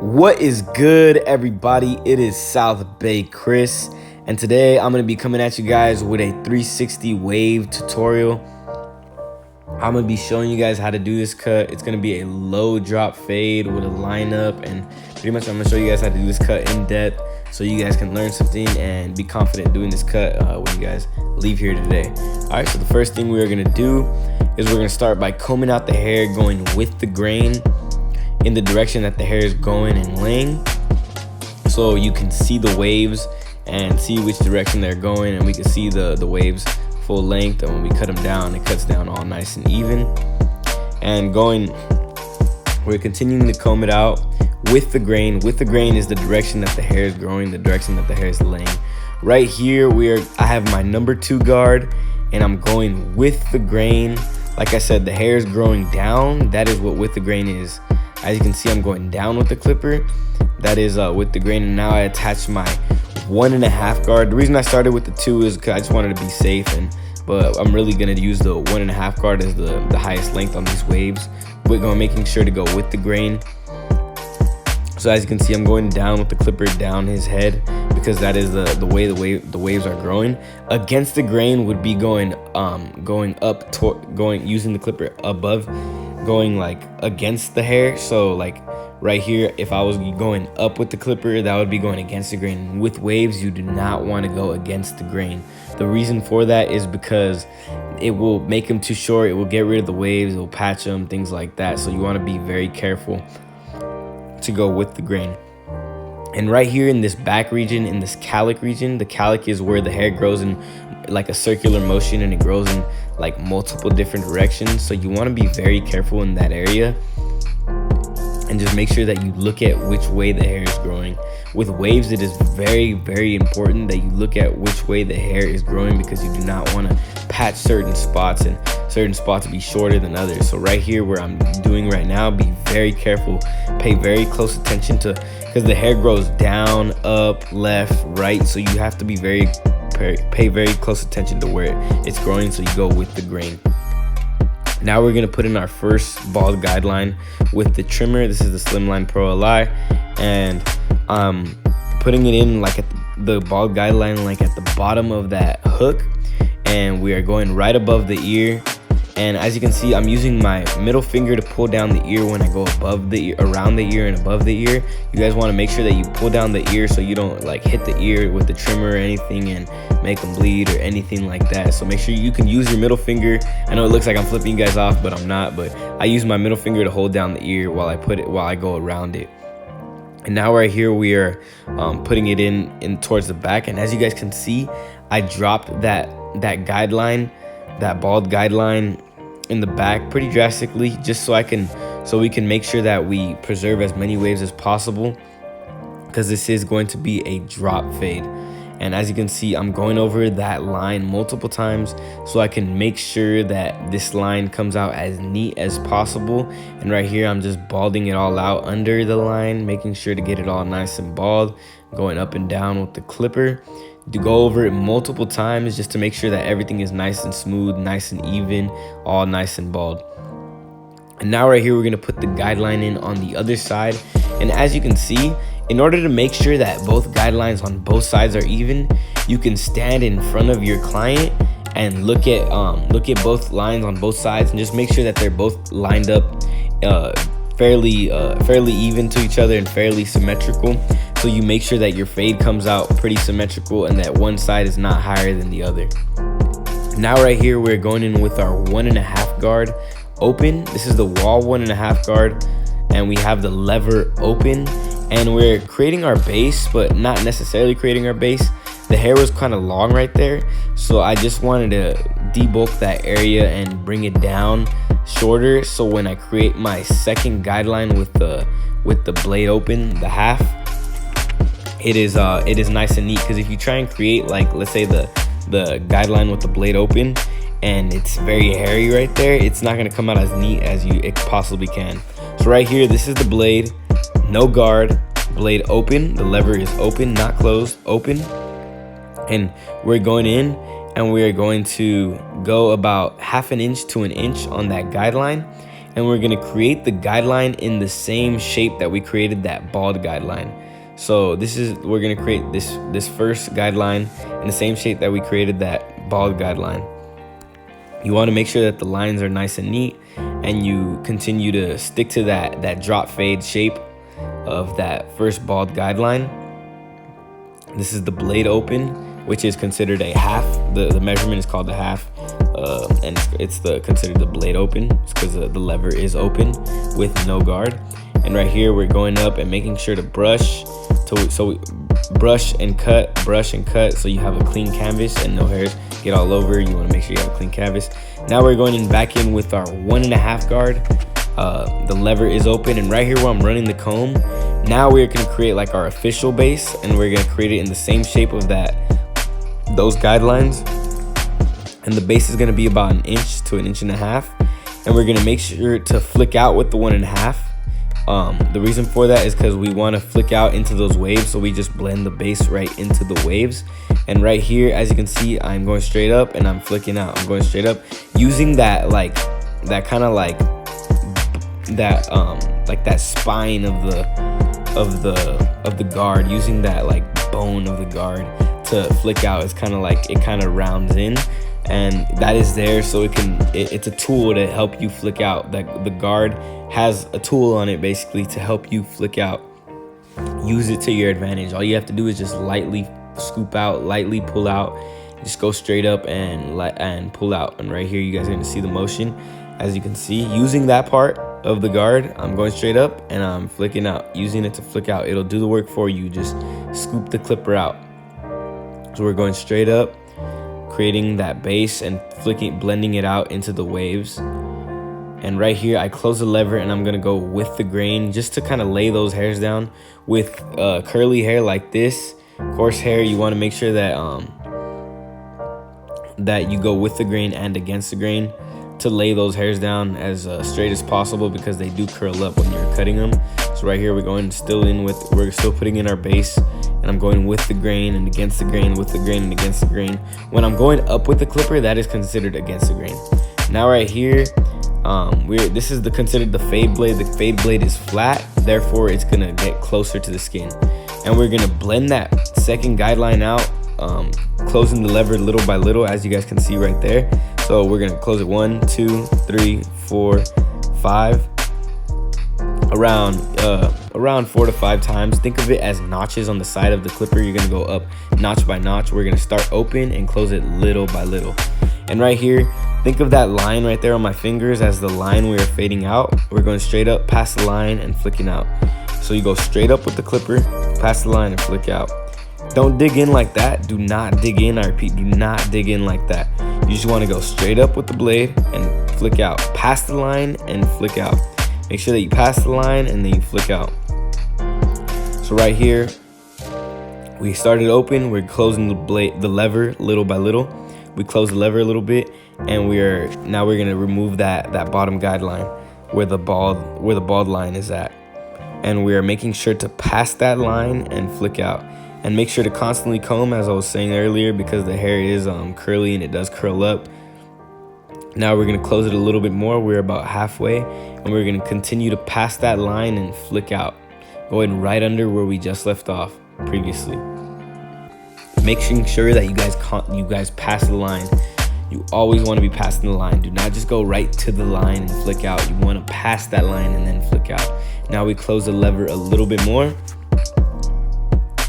What is good, everybody? It is South Bay Chris, and today I'm going to be coming at you guys with a 360 wave tutorial. I'm going to be showing you guys how to do this cut. It's going to be a low drop fade with a lineup, and pretty much I'm going to show you guys how to do this cut in depth so you guys can learn something and be confident doing this cut when you guys leave here today. Alright, so the first thing we are going to do is we're going to start by combing out the hair, going with the grain in the direction that the hair is going and laying, so you can see the waves and see which direction they're going, and we can see the waves full length, and when we cut them down, it cuts down all nice and even. And we're continuing to comb it out with the grain. With the grain is the direction that the hair is growing, the direction that the hair is laying. Right here I have my number 2 guard, and I'm going with the grain. Like I said, the hair is growing down. That is what with the grain is. As you can see, I'm going down with the clipper. That is with the grain, and now I attach my 1.5 guard. The reason I started with the 2 is because I just wanted to be safe, but I'm really gonna use the 1.5 guard as the highest length on these waves. We're making sure to go with the grain. So as you can see, I'm going down with the clipper down his head because that is the way the waves are growing. Against the grain would be going using the clipper above, going like against the hair. So like right here, if I was going up with the clipper, that would be going against the grain. With waves, you do not want to go against the grain. The reason for that is because it will make them too short. It will get rid of the waves, it will patch them, things like that. So you want to be very careful to go with the grain. And right here in this back region, in this calic region, the calic is where the hair grows in like a circular motion, and it grows in like multiple different directions. So you want to be very careful in that area and just make sure that you look at which way the hair is growing. With waves, it is very, very important that you look at which way the hair is growing, because you do not want to patch certain spots, and certain spots be shorter than others. So right here where I'm doing right now, be very careful, pay very close attention to, because the hair grows down, up, left, right. So you have to be pay very close attention to where it's growing, so you go with the grain. Now we're gonna put in our first bald guideline with the trimmer. This is the Slimline Pro Li, and putting it in like at the bald guideline, like at the bottom of that hook, and we are going right above the ear. And as you can see, I'm using my middle finger to pull down the ear when I go above the ear, around the ear and above the ear. You guys want to make sure that you pull down the ear so you don't like hit the ear with the trimmer or anything and make them bleed or anything like that. So make sure you can use your middle finger. I know it looks like I'm flipping you guys off, but I'm not. But I use my middle finger to hold down the ear while I go around it. And now right here we are putting it in towards the back. And as you guys can see, I dropped that guideline, that bald guideline, in the back pretty drastically, just so we can make sure that we preserve as many waves as possible, because this is going to be a drop fade. And as you can see, I'm going over that line multiple times so I can make sure that this line comes out as neat as possible. And right here, I'm just balding it all out under the line, making sure to get it all nice and bald, going up and down with the clipper. To go over it multiple times just to make sure that everything is nice and smooth, nice and even, all nice and bald. And now right here, we're going to put the guideline in on the other side. And as you can see, in order to make sure that both guidelines on both sides are even, you can stand in front of your client and look at both lines on both sides, and just make sure that they're both lined up fairly even to each other and fairly symmetrical. So you make sure that your fade comes out pretty symmetrical and that one side is not higher than the other. Now right here, we're going in with our 1.5 guard open. This is the wall 1.5 guard, and we have the lever open, and we're creating our base, but not necessarily creating our base. The hair was kind of long right there, so I just wanted to debulk that area and bring it down shorter, so when I create my second guideline with the blade open, the half, it is nice and neat. Because if you try and create, like, let's say the guideline with the blade open and it's very hairy right there, it's not going to come out as neat as it possibly can. So right here, this is the blade, no guard, blade open, the lever is open, not closed, open, and we're going in and we are going to go about 1/2 inch to 1 inch on that guideline. and we're gonna create the guideline in the same shape that we created that bald guideline. So we're gonna create this first guideline in the same shape that we created that bald guideline. You want to make sure that the lines are nice and neat, and you continue to stick to that drop fade shape of that first bald guideline. This is the blade open, which is considered a half. The measurement is called a half, and it's considered the blade open. It's because the lever is open with no guard. And right here, we're going up and making sure to brush. So we brush and cut, so you have a clean canvas and no hairs get all over. You want to make sure you have a clean canvas. Now we're going back in with our 1.5 guard. The lever is open, and right here where I'm running the comb, now we're going to create like our official base, and we're going to create it in the same shape of those guidelines. And the base is going to be about 1 inch to 1.5 inches, and we're going to make sure to flick out with the 1.5. The reason for that is because we want to flick out into those waves, so we just blend the base right into the waves. And right here, as you can see, I'm going straight up and I'm flicking out. I'm going straight up using that kind of like that spine of the guard, using that like bone of the guard to flick out. It's kind of like it kind of rounds in, and that is there so it's a tool to help you flick out. That the guard has a tool on it basically to help you flick out. Use it to your advantage. All you have to do is just lightly scoop out, lightly pull out, just go straight up and pull out. And right here you guys are going to see the motion. As you can see, using that part of the guard, I'm going straight up and I'm flicking out, using it to flick out. It'll do the work for you. Just scoop the clipper out. So we're going straight up, creating that base and blending it out into the waves. And right here, I close the lever and I'm gonna go with the grain just to kind of lay those hairs down. With curly hair like this, coarse hair, you want to make sure that that you go with the grain and against the grain to lay those hairs down as straight as possible, because they do curl up when you're cutting them. So right here, we're still putting in our base, and I'm going with the grain and against the grain, with the grain and against the grain. When I'm going up with the clipper, that is considered against the grain. Now right here, this is considered the fade blade. The fade blade is flat, therefore it's gonna get closer to the skin, and we're gonna blend that second guideline out, closing the lever little by little, as you guys can see right there. So we're gonna close it 1, 2, 3, 4, 5, around 4 to 5 times. Think of it as notches on the side of the clipper. You're gonna go up notch by notch. We're gonna start open and close it little by little. And right here, think of that line right there on my fingers as the line we are fading out. We're going straight up, past the line, and flicking out. So you go straight up with the clipper, past the line, and flick out. Don't dig in like that. Do not dig in. I repeat, do not dig in like that. You just want to go straight up with the blade and flick out. Past the line and flick out. Make sure that you pass the line and then you flick out. So right here, we started open. We're closing the lever little by little. We close the lever a little bit, and we're gonna remove that bottom guideline where the bald line is at, and we are making sure to pass that line and flick out. And make sure to constantly comb, as I was saying earlier, because the hair is curly and it does curl up. Now we're gonna close it a little bit more. We're about halfway, and we're gonna continue to pass that line and flick out, going right under where we just left off previously. Making sure that you guys pass the line. You always want to be passing the line. Do not just go right to the line and flick out. You want to pass that line and then flick out. Now we close the lever a little bit more,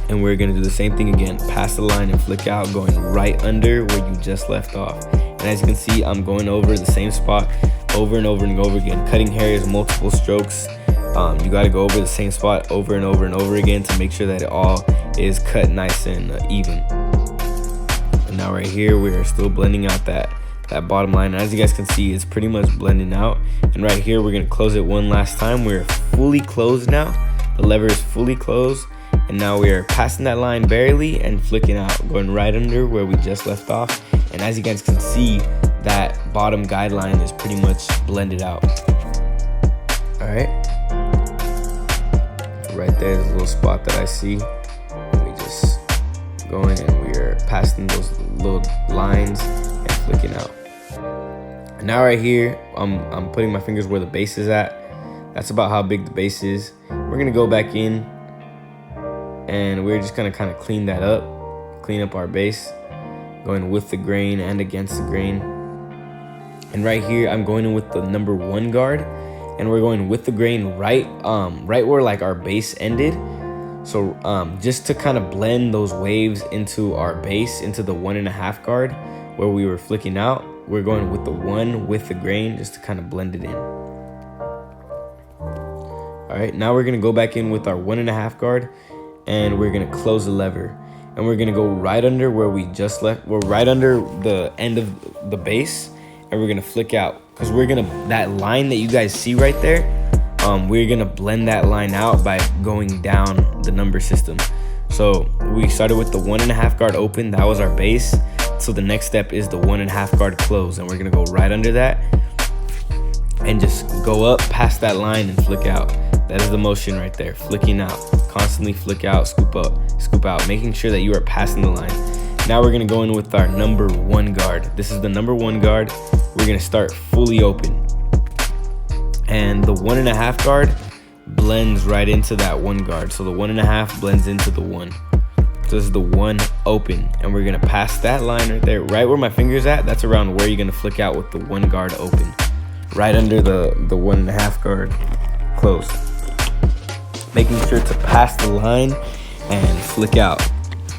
and we're going to do the same thing again. Pass the line and flick out, going right under where you just left off. And as you can see, I'm going over the same spot over and over and over again. Cutting hair is multiple strokes. You got to go over the same spot over and over and over again to make sure that it all is cut nice and even. And now right here, we are still blending out that bottom line. As you guys can see, it's pretty much blending out. And right here, we're going to close it one last time. We're fully closed now. The lever is fully closed, and now we are passing that line barely and flicking out, going right under where we just left off. And as you guys can see, that bottom guideline is pretty much blended out. All right, right there's a little spot that I see. We just going and we are passing those little lines and flicking out. Now right here, I'm putting my fingers where the base is at. That's about how big the base is. We're gonna go back in and we're just gonna kind of clean that up, clean up our base, going with the grain and against the grain. And right here, I'm going in with the number 1 guard, and we're going with the grain right where like our base ended. So just to kind of blend those waves into our base, into the 1.5 guard where we were flicking out, we're going with the 1 with the grain just to kind of blend it in. All right, now we're gonna go back in with our 1.5 guard, and we're gonna close the lever, and we're gonna go right under where we just left. We're right under the end of the base, and we're gonna flick out, because we're gonna, that line that you guys see right there, we're gonna blend that line out by going down the number system. So we started with the 1.5 guard open, that was our base. So the next step is the 1.5 guard close, and we're gonna go right under that and just go up past that line and flick out. That is the motion right there, flicking out, constantly flick out, scoop up, scoop out, making sure that you are passing the line. Now we're gonna go in with our number 1 guard. This is the number 1 guard. We're gonna start fully open, and the 1.5 guard blends right into that 1 guard. So the 1.5 blends into the 1. So this is the 1 open, and we're gonna pass that line right there, right where my finger's at. That's around where you're gonna flick out with the 1 guard open, right under the 1.5 guard closed. Making sure to pass the line and flick out.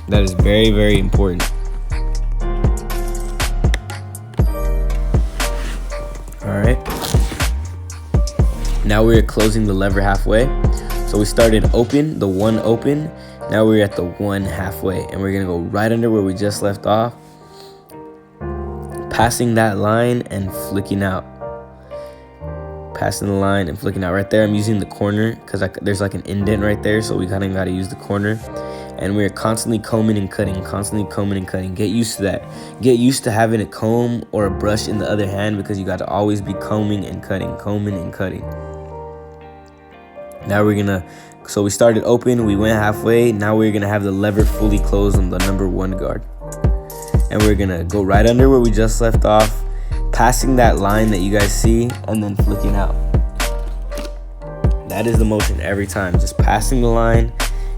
That is very, very important. All right. Now we're closing the lever halfway. So we started open, the 1 open. Now we're at the 1 halfway, and we're gonna go right under where we just left off, passing that line and flicking out. Passing the line and flicking out. Right there, I'm using the corner because there's like an indent right there, so we kind of got to use the corner. And we're constantly combing and cutting, constantly combing and cutting. Get used to that. Get used to having a comb or a brush in the other hand, because you got to always be combing and cutting, combing and cutting. Now we're gonna, so we started open, we went halfway. Now we're gonna have the lever fully closed on the number 1 guard, and we're gonna go right under where we just left off, passing that line that you guys see, and then flicking out. That is the motion every time, just passing the line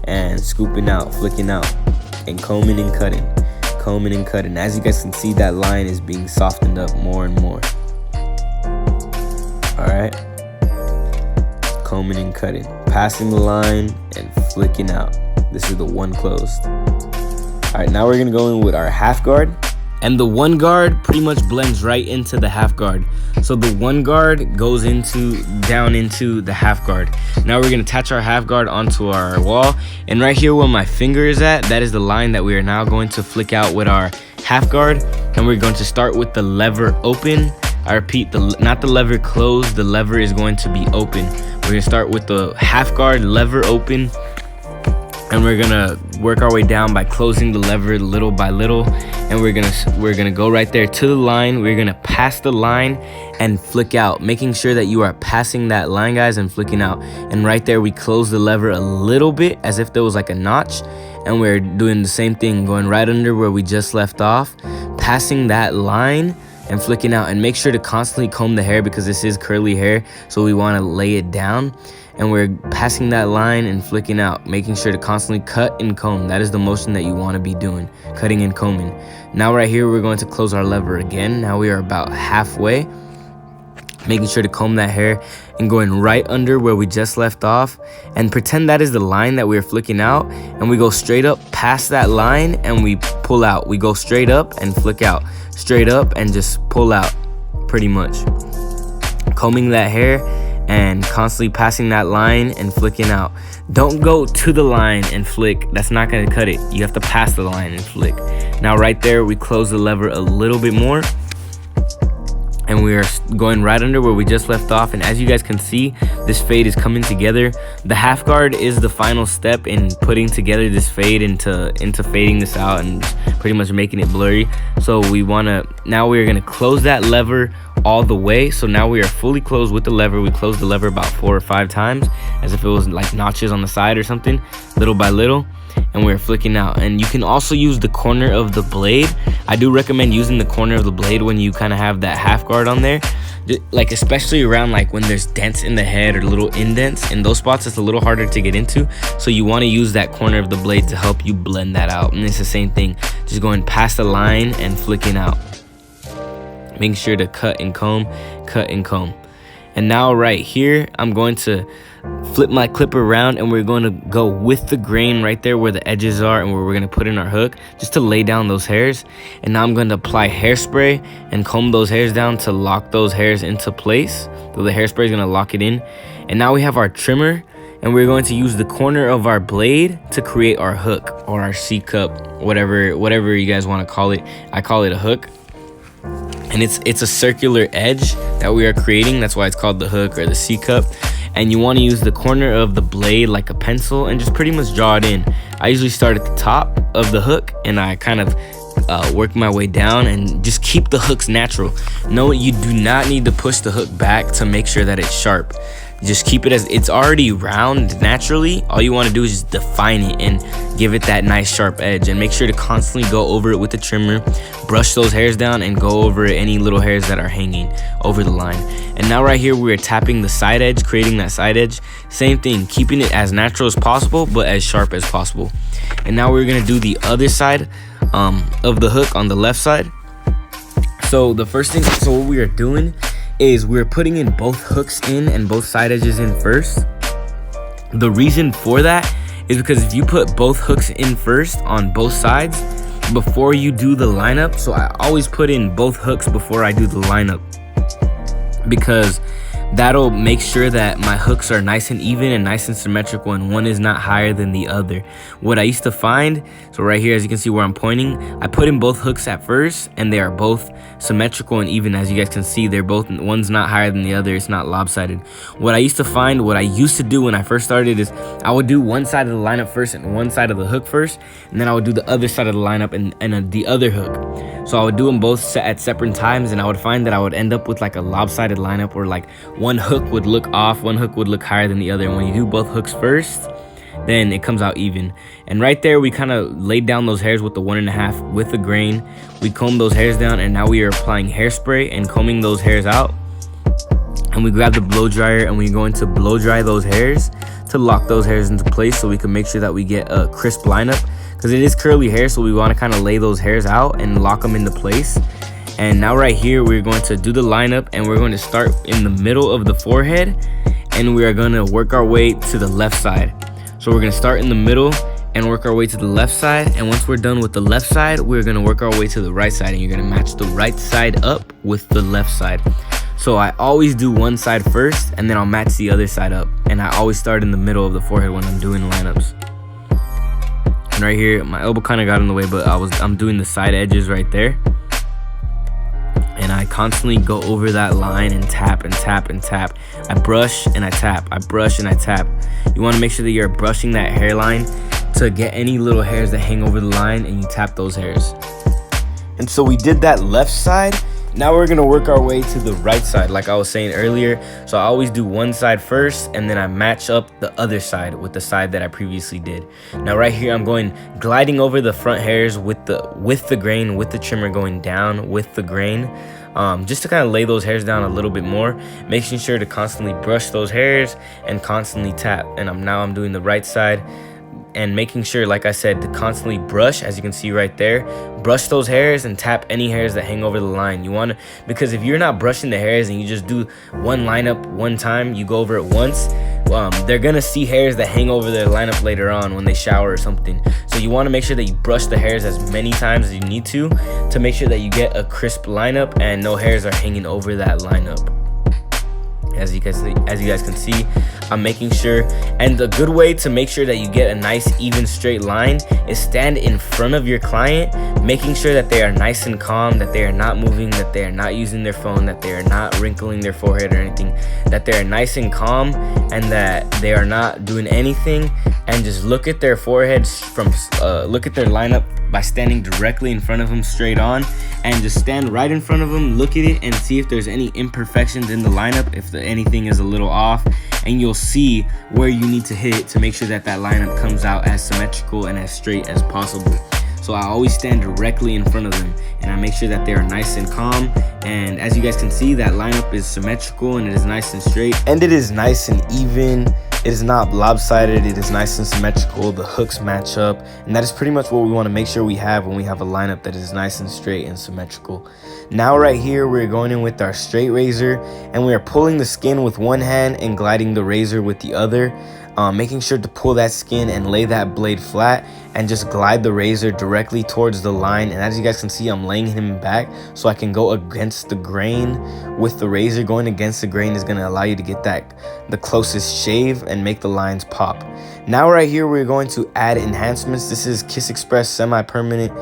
and scooping out, flicking out, and combing and cutting, combing and cutting. As you guys can see, that line is being softened up more and more. All right, combing and cutting, passing the line and flicking out. This is the 1 closed. All right, now we're gonna go in with our half guard. And the 1 guard pretty much blends right into the half guard. So the 1 guard goes down into the half guard. Now we're gonna attach our half guard onto our wall. And right here where my finger is at, that is the line that we are now going to flick out with our half guard. And we're going to start with the lever open. I repeat, not the lever closed, the lever is going to be open. We're gonna start with the half guard, lever open, and we're gonna work our way down by closing the lever little by little. And we're gonna go right there to the line. We're gonna pass the line and flick out, making sure that you are passing that line, guys, and flicking out. And right there we close the lever a little bit as if there was like a notch, and we're doing the same thing, going right under where we just left off, passing that line and flicking out. And make sure to constantly comb the hair, because this is curly hair, so we want to lay it down. And we're passing that line and flicking out, making sure to constantly cut and comb. That is the motion that you want to be doing, cutting and combing. Now right here, we're going to close our lever again. Now we are about halfway, making sure to comb that hair and going right under where we just left off, and pretend that is the line that we are flicking out, and we go straight up past that line and we pull out. We go straight up and flick out, straight up and just pull out, pretty much. Combing that hair and constantly passing that line and flicking out. Don't go to the line and flick. That's not gonna cut it. You have to pass the line and flick. Now right there, we close the lever a little bit more, and we are going right under where we just left off. And as you guys can see, this fade is coming together. The half guard is the final step in putting together this fade into fading this out and pretty much making it blurry. So now we're gonna close that lever all the way. So now we are fully closed with the lever. We closed the lever about 4 or 5 times, as if it was like notches on the side or something, little by little. and we're flicking out. And you can also use the corner of the blade. I do recommend using the corner of the blade when you kind of have that half guard on there, like especially around like when there's dents in the head or little indents. In those spots it's a little harder to get into, so you want to use that corner of the blade to help you blend that out. And it's the same thing, just going past the line and flicking out, making sure to cut and comb. And now right here I'm going to flip my clipper around, and we're going to go with the grain right there where the edges are and where we're going to put in our hook, just to lay down those hairs. And now I'm going to apply hairspray and comb those hairs down to lock those hairs into place. So the hairspray is going to lock it in. And now we have our trimmer, and we're going to use the corner of our blade to create our hook or our C-cup, whatever you guys want to call it. I call it a hook. And it's a circular edge that we are creating. That's why it's called the hook or the C-cup. And you want to use the corner of the blade like a pencil and just pretty much draw it in. I usually start at the top of the hook, and I kind of work my way down, and just keep the hooks natural. No, you do not need to push the hook back to make sure that it's sharp. Just keep it as it's already round naturally. All you want to do is just define it and give it that nice sharp edge, and make sure to constantly go over it with the trimmer, brush those hairs down, and go over any little hairs that are hanging over the line. And now right here we're tapping the side edge, creating that side edge. Same thing, keeping it as natural as possible but as sharp as possible. And now we're gonna do the other side of the hook on the left side. So the first thing, what we are doing is we're putting in both hooks in and both side edges in first. The reason for that is because if you put both hooks in first on both sides before you do the lineup, so I always put in both hooks before I do the lineup, because that'll make sure that my hooks are nice and even and nice and symmetrical, and one is not higher than the other. What I used to find, so right here as you can see where I'm pointing, I put in both hooks at first, and they are both symmetrical and even. As you guys can see, they're both, one's not higher than the other, it's not lopsided. What I used to do when I first started is I would do one side of the lineup first and one side of the hook first, and then I would do the other side of the lineup and the other hook. So I would do them both at separate times, and I would find that I would end up with like a lopsided lineup, or like one hook would look off, one hook would look higher than the other. And when you do both hooks first, then it comes out even. And right there we kind of laid down those hairs with the 1.5 with the grain. We combed those hairs down, and now we are applying hairspray and combing those hairs out. And we grab the blow dryer, and we're going to blow dry those hairs to lock those hairs into place, so we can make sure that we get a crisp lineup, because it is curly hair, so we want to kind of lay those hairs out and lock them into place. And now right here we're going to do the lineup, and we're going to start in the middle of the forehead, and we are going to work our way to the left side. So we're going to start in the middle and work our way to the left side, and once we're done with the left side, we're going to work our way to the right side, and you're going to match the right side up with the left side. So I always do one side first, and then I'll match the other side up, and I always start in the middle of the forehead when I'm doing lineups. And right here my elbow kind of got in the way, but I'm doing the side edges right there. And I constantly go over that line and tap and tap and tap. I brush and I tap, I brush and I tap. You want to make sure that you're brushing that hairline to get any little hairs that hang over the line, and you tap those hairs. And so we did that left side. Now we're gonna work our way to the right side, like I was saying earlier. So I always do one side first, and then I match up the other side with the side that I previously did. Now right here I'm gliding over the front hairs with the grain, with the trimmer going down with the grain, just to kind of lay those hairs down a little bit more, making sure to constantly brush those hairs and constantly tap. And now I'm doing the right side, and making sure, like I said, to constantly brush, as you can see right there, brush those hairs and tap any hairs that hang over the line. You want to, because if you're not brushing the hairs and you just do one lineup one time, you go over it once, they're gonna see hairs that hang over their lineup later on when they shower or something. So you want to make sure that you brush the hairs as many times as you need to make sure that you get a crisp lineup and no hairs are hanging over that lineup. As you guys can see, I'm making sure, and a good way to make sure that you get a nice even straight line is stand in front of your client, making sure that they are nice and calm, that they are not moving, that they are not using their phone, that they are not wrinkling their forehead or anything, that they are nice and calm, and that they are not doing anything, and just look at their foreheads look at their lineup by standing directly in front of them straight on, and just stand right in front of them, look at it, and see if there's any imperfections in the lineup. anything is a little off, and you'll see where you need to hit to make sure that that lineup comes out as symmetrical and as straight as possible. So I always stand directly in front of them, and I make sure that they are nice and calm. And as you guys can see, that lineup is symmetrical and it is nice and straight, and it is nice and even. It is not lopsided, it is nice and symmetrical. The hooks match up, and that is pretty much what we want to make sure we have when we have a lineup that is nice and straight and symmetrical. Now right here, we're going in with our straight razor, and we are pulling the skin with one hand and gliding the razor with the other, making sure to pull that skin and lay that blade flat and just glide the razor directly towards the line. And as you guys can see, I'm laying him back so I can go against the grain with the razor. Going against the grain is going to allow you to get the closest shave and make the lines pop. Now right here, we're going to add enhancements. This is Kiss Express semi-permanent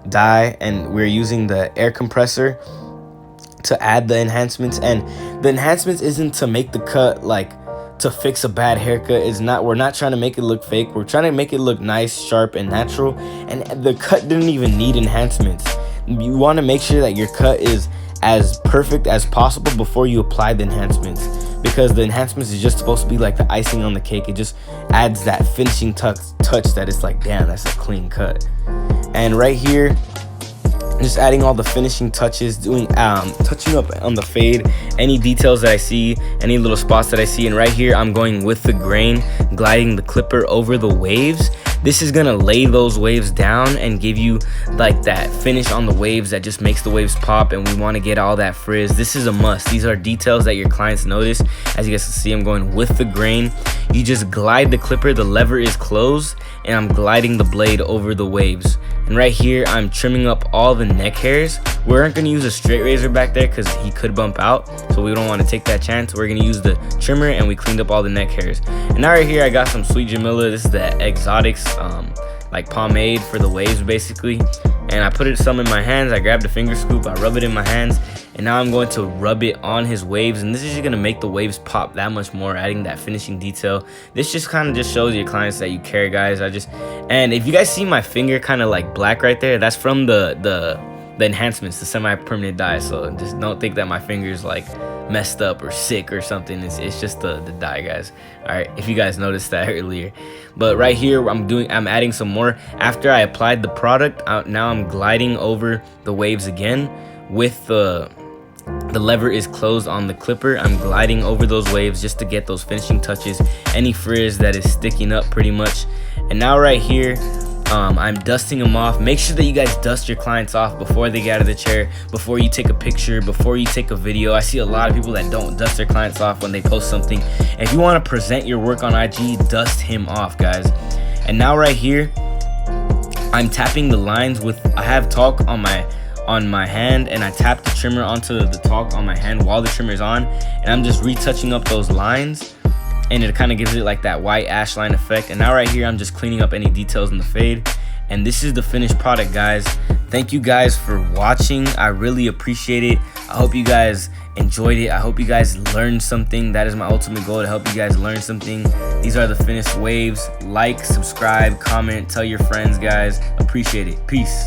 dye, and we're using the air compressor to add the enhancements. And the enhancements isn't to make the cut like to fix a bad haircut. It's not. We're not trying to make it look fake. We're trying to make it look nice, sharp, and natural. And the cut didn't even need enhancements. You want to make sure that your cut is as perfect as possible before you apply the enhancements, because the enhancements is just supposed to be like the icing on the cake. It just adds that finishing touch that it's like, damn, that's a clean cut. And right here, just adding all the finishing touches, doing touching up on the fade, any details that I see, any little spots that I see. And right here, I'm going with the grain, gliding the clipper over the waves. This is gonna lay those waves down and give you like that finish on the waves that just makes the waves pop, and we want to get all that frizz. This is a must. These are details that your clients notice. As you guys can see, I'm going with the grain. You just glide the clipper, the lever is closed, and I'm gliding the blade over the waves. And right here, I'm trimming up all the neck hairs. We aren't going to use a straight razor back there because he could bump out, so we don't want to take that chance. We're going to use the trimmer, and we cleaned up all the neck hairs. And now right here, I got some Sweet Jamila. This is the Exotics like pomade for the waves basically, and I put it some in my hands. I grabbed a finger scoop, I rub it in my hands, and now I'm going to rub it on his waves. And this is just going to make the waves pop that much more, adding that finishing detail. This just kind of just shows your clients that you care, guys. And if you guys see my finger kind of like black right there, that's from the enhancements, the semi-permanent dye. So just don't think that my finger's like messed up or sick or something. It's just the dye, guys. All right, if you guys noticed that earlier. But right here, I'm adding some more. After I applied the product, now I'm gliding over the waves again with the lever is closed on the clipper. I'm gliding over those waves just to get those finishing touches, any frizz that is sticking up pretty much. And now right here, I'm dusting them off. Make sure that you guys dust your clients off before they get out of the chair, before you take a picture, before you take a video. I see a lot of people that don't dust their clients off when they post something. If you want to present your work on IG, dust him off, guys. And now right here, I'm tapping the lines with, I have talc on my hand, and I tap the trimmer onto the talc on my hand while the trimmer is on, and I'm just retouching up those lines, and it kind of gives it like that white ash line effect. And now right here, I'm just cleaning up any details in the fade, and this is the finished product, guys. Thank you guys for watching. I really appreciate it. I hope you guys enjoyed it. I hope you guys learned something. That is my ultimate goal, to help you guys learn something. These are the finished waves. Like, subscribe, comment, tell your friends, guys. Appreciate it. Peace.